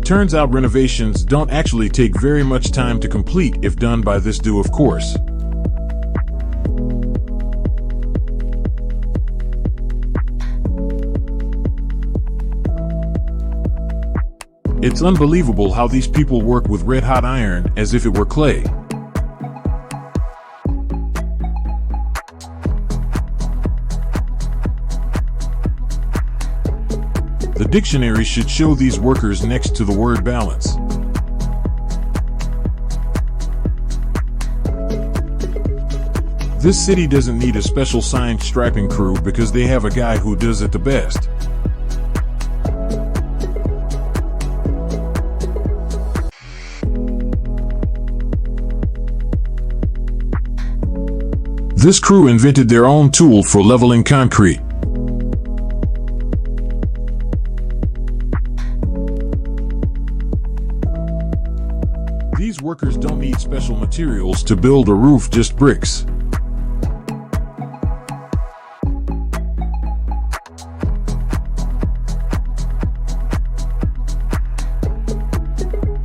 turns out renovations don't actually take very much time to complete if done by this do, of course. It's unbelievable how these people work with red-hot iron as if it were clay. The dictionary should show these workers next to the word balance. This city doesn't need a special signed striping crew because they have a guy who does it the best. This crew invented their own tool for leveling concrete. These workers don't need special materials to build a roof, just bricks.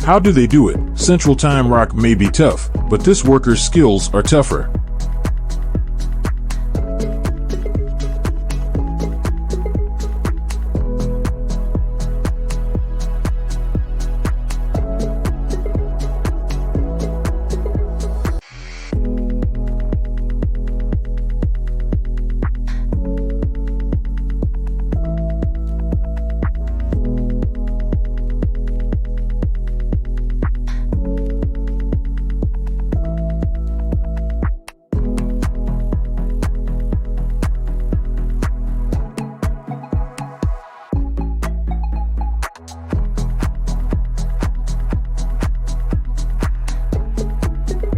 How do they do it? Central Time Rock may be tough, but this worker's skills are tougher.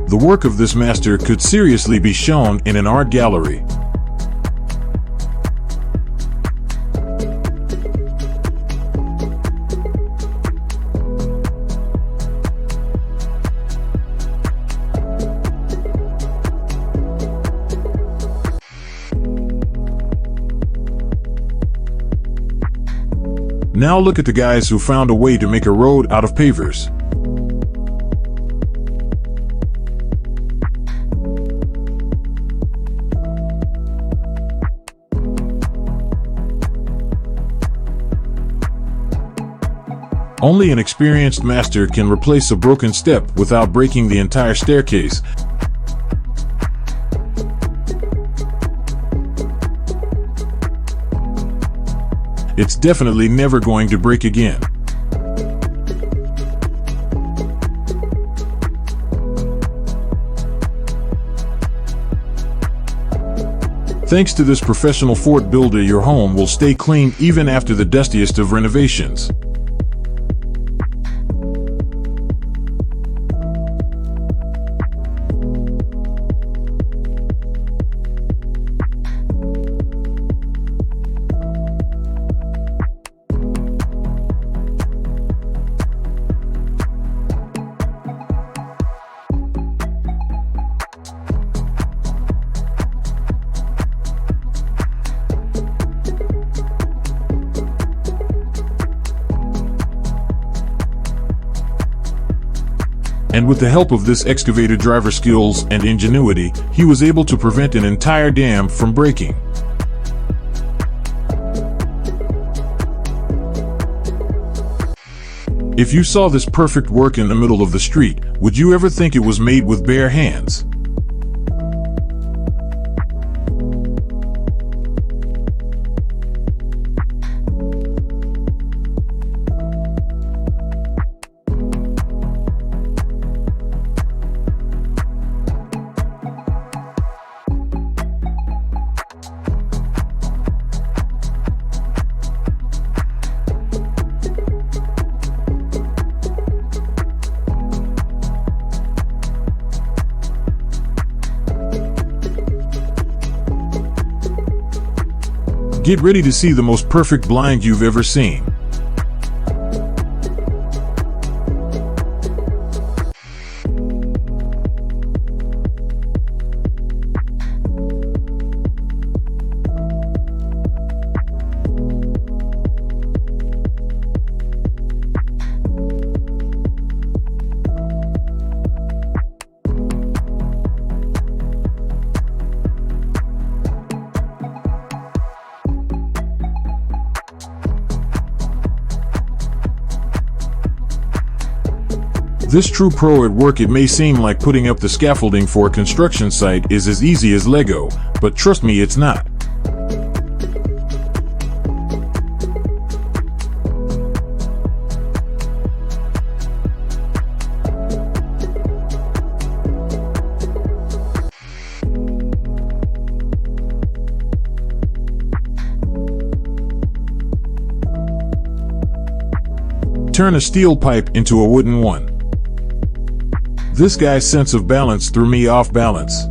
The work of this master could seriously be shown in an art gallery. Now look at the guys who found a way to make a road out of pavers. Only an experienced master can replace a broken step without breaking the entire staircase. It's definitely never going to break again. Thanks to this professional fort builder, your home will stay clean even after the dustiest of renovations. And with the help of this excavator driver's skills and ingenuity, he was able to prevent an entire dam from breaking. If you saw this perfect work in the middle of the street, would you ever think it was made with bare hands? Get ready to see the most perfect blind you've ever seen. This true pro at work. It may seem like putting up the scaffolding for a construction site is as easy as Lego, but trust me, it's not. Turn a steel pipe into a wooden one. This guy's sense of balance threw me off balance.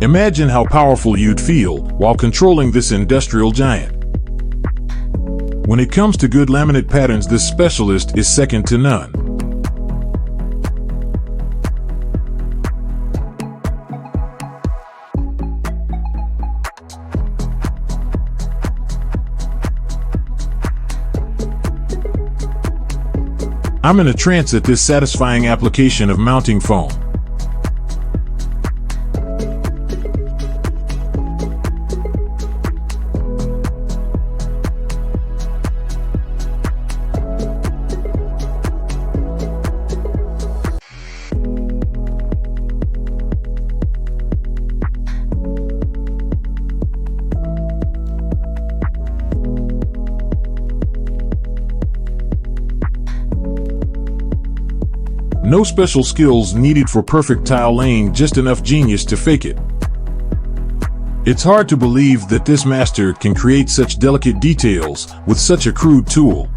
Imagine how powerful you'd feel while controlling this industrial giant. When it comes to good laminate patterns, this specialist is second to none. I'm in a trance at this satisfying application of mounting foam. No special skills needed for perfect tile laying, just enough genius to fake it. It's hard to believe that this master can create such delicate details with such a crude tool.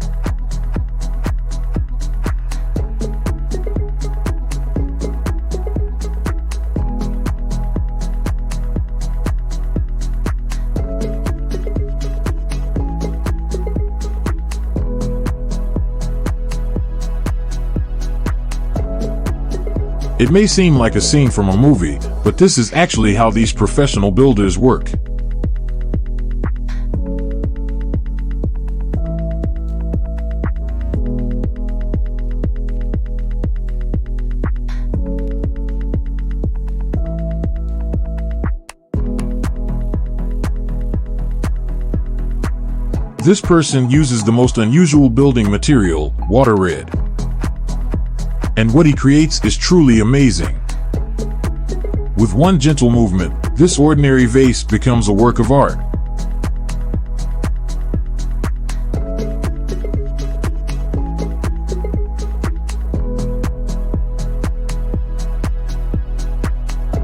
It may seem like a scene from a movie, but this is actually how these professional builders work. This person uses the most unusual building material, water red. And what he creates is truly amazing. With one gentle movement, this ordinary vase becomes a work of art.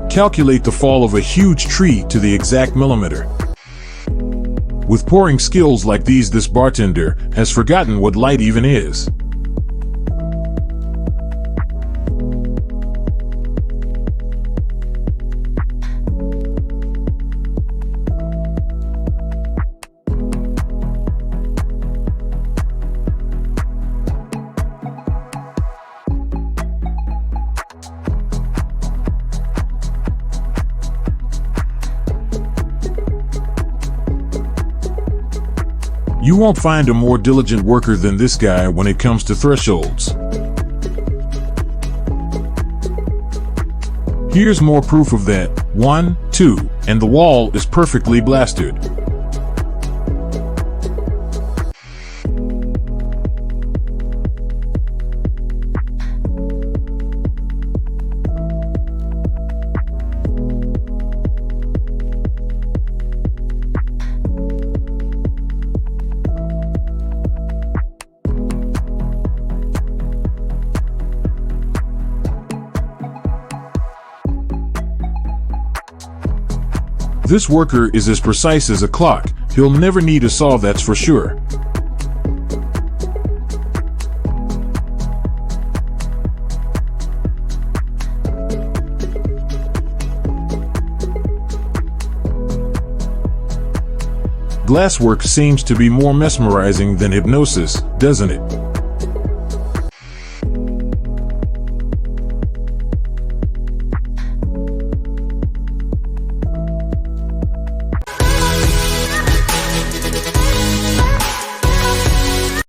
Calculate the fall of a huge tree to the exact millimeter. With pouring skills like these, this bartender has forgotten what light even is. You won't find a more diligent worker than this guy when it comes to thresholds. Here's more proof of that. 1, 2, and the wall is perfectly blasted. This worker is as precise as a clock. He'll never need a saw, that's for sure. Glasswork seems to be more mesmerizing than hypnosis, doesn't it?